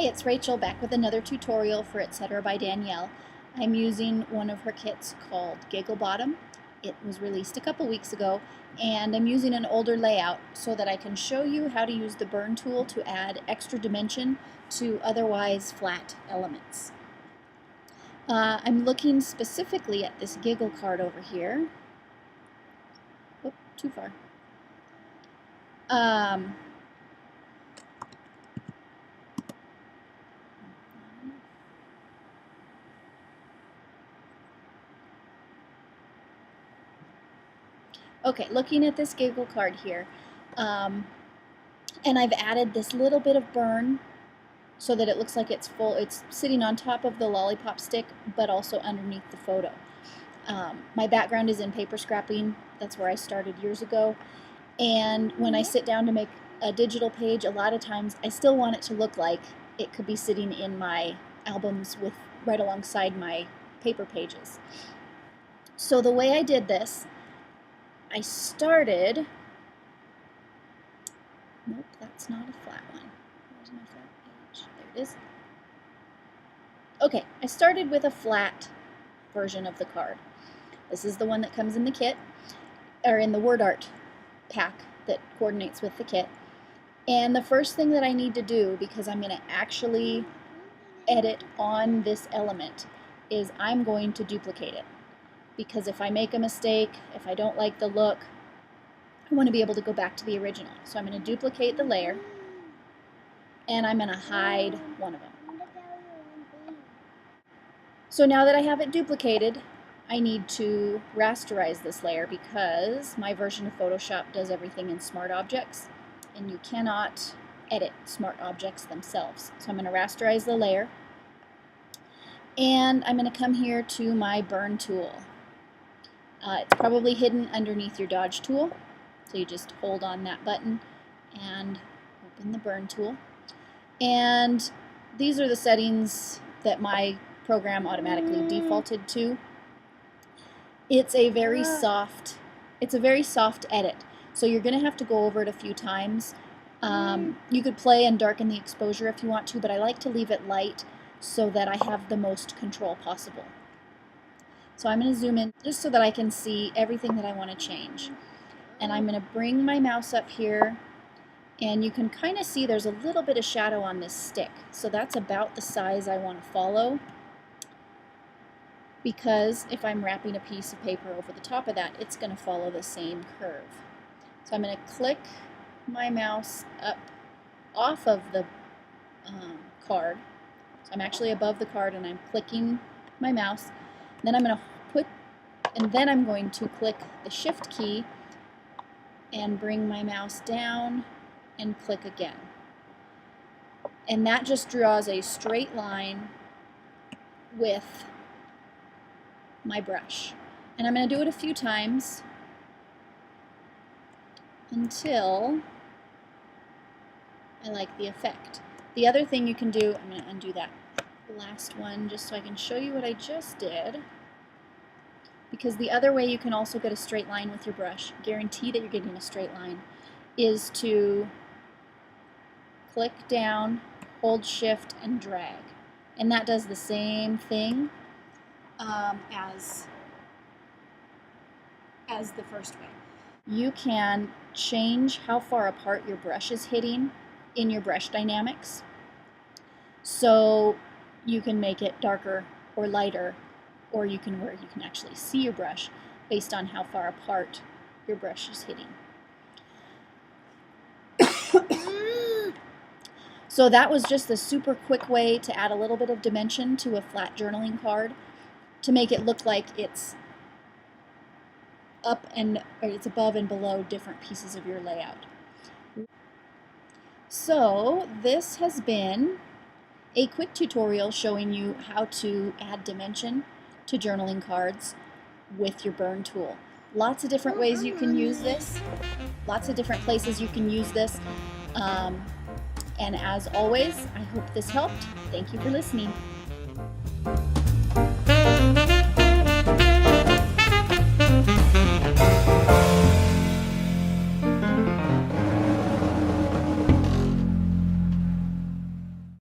it's Rachel back with another tutorial for Etc. by Danyale. I'm using one of her kits called Gigglebottom. It was released a couple weeks ago, and I'm using an older layout so that I can show you how to use the burn tool to add extra dimension to otherwise flat elements. I'm looking specifically at this giggle card over here. Oh, too far. Okay, looking at this giggle card here, and I've added this little bit of burn so that it looks like it's full. It's sitting on top of the lollipop stick, but also underneath the photo. My background is in paper scrapping. That's where I started years ago. And when I sit down to make a digital page, a lot of times I still want it to look like it could be sitting in my albums with right alongside my paper pages. So the way I did this, I started, nope, that's not a flat one. Where's my flat page? There it is. Okay, I started with a flat version of the card. This is the one that comes in the kit, or in the word art pack that coordinates with the kit. And the first thing that I need to do, because I'm going to actually edit on this element, is I'm going to duplicate it. Because if I make a mistake, if I don't like the look, I want to be able to go back to the original. So I'm going to duplicate the layer, and I'm going to hide one of them. So now that I have it duplicated, I need to rasterize this layer because my version of Photoshop does everything in smart objects, and you cannot edit smart objects themselves. So I'm going to rasterize the layer, and I'm going to come here to my burn tool. It's probably hidden underneath your dodge tool, so you just hold on that button and open the burn tool. And these are the settings that my program automatically defaulted to. It's a very soft edit, so you're going to have to go over it a few times. You could play and darken the exposure if you want to, but I like to leave it light so that I have the most control possible. So I'm going to zoom in just so that I can see everything that I want to change. And I'm going to bring my mouse up here, and you can kind of see there's a little bit of shadow on this stick. So that's about the size I want to follow, because if I'm wrapping a piece of paper over the top of that, it's going to follow the same curve. So I'm going to click my mouse up off of the card. So I'm actually above the card, and I'm clicking my mouse. Then I'm going to click the Shift key and bring my mouse down and click again. And that just draws a straight line with my brush. And I'm going to do it a few times until I like the effect. The other thing you can do, I'm going to undo that last one just so I can show you what I just did, because the other way you can also get a straight line with your brush, guarantee that you're getting a straight line, is to click down, hold Shift, and drag. And that does the same thing as the first way. You can change how far apart your brush is hitting in your brush dynamics. So you can make it darker or lighter, or you can actually see your brush based on how far apart your brush is hitting. So that was just a super quick way to add a little bit of dimension to a flat journaling card to make it look like it's it's above and below different pieces of your layout. So this has been a quick tutorial showing you how to add dimension to journaling cards with your burn tool. Lots of different ways you can use this, lots of different places you can use this, and as always, I hope this helped. Thank you for listening.